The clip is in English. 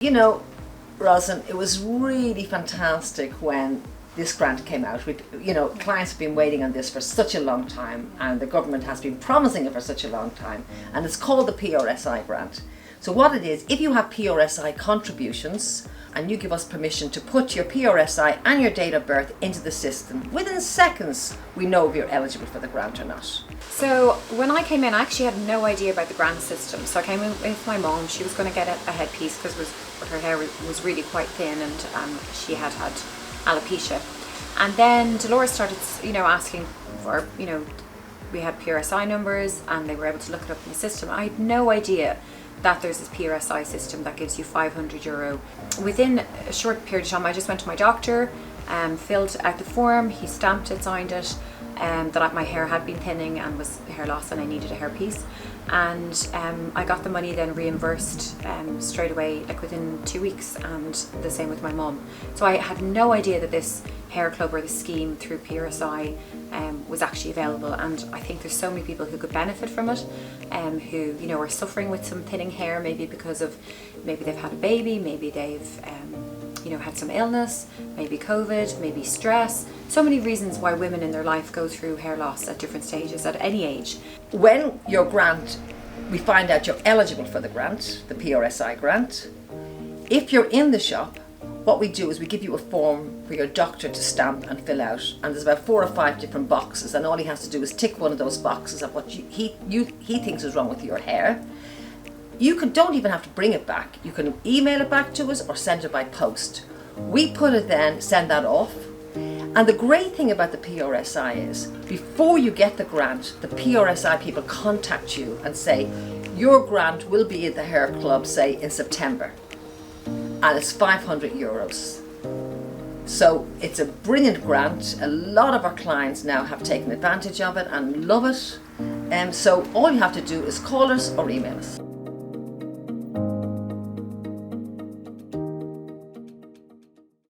You know, Roslyn, it was really fantastic when this grant came out. Clients have been waiting on this for such a long time, and the government has been promising it for such a long time, and it's called the PRSI grant. So what it is, if you have PRSI contributions and you give us permission to put your PRSI and your date of birth into the system, within seconds we know if you're eligible for the grant or not. So when I came in, I actually had no idea about the grant system. So I came in with my mom. She was going to get a headpiece because her hair was really quite thin, and she had alopecia. And then Dolores started, asking for, we had PRSI numbers, and they were able to look it up in the system. I had no idea that there's this PRSI system that gives you €500. Within a short period of time, I just went to my doctor, filled out the form, he stamped it, signed it, that my hair had been thinning and was hair loss and I needed a hairpiece. And I got the money then reimbursed straight away, like within 2 weeks, and the same with my mum. So I had no idea that this hair club or the scheme through PRSI was actually available, and I think there's so many people who could benefit from it, who are suffering with some thinning hair, maybe because of maybe they've had a baby, maybe they've had some illness, maybe COVID, maybe stress. So many reasons why women in their life go through hair loss at different stages at any age. When your grant, we find out you're eligible for the grant, the PRSI grant, if you're in the shop, what we do is we give you a form for your doctor to stamp and fill out, and there's about 4 or 5 different boxes, and all he has to do is tick one of those boxes of what he thinks is wrong with your hair. Don't even have to bring it back. You can email it back to us or send it by post. We put it then, send that off. And the great thing about the PRSI is, before you get the grant, the PRSI people contact you and say, your grant will be at the hair club, say in September, and it's €500. So it's a brilliant grant. A lot of our clients now have taken advantage of it and love it. So all you have to do is call us or email us.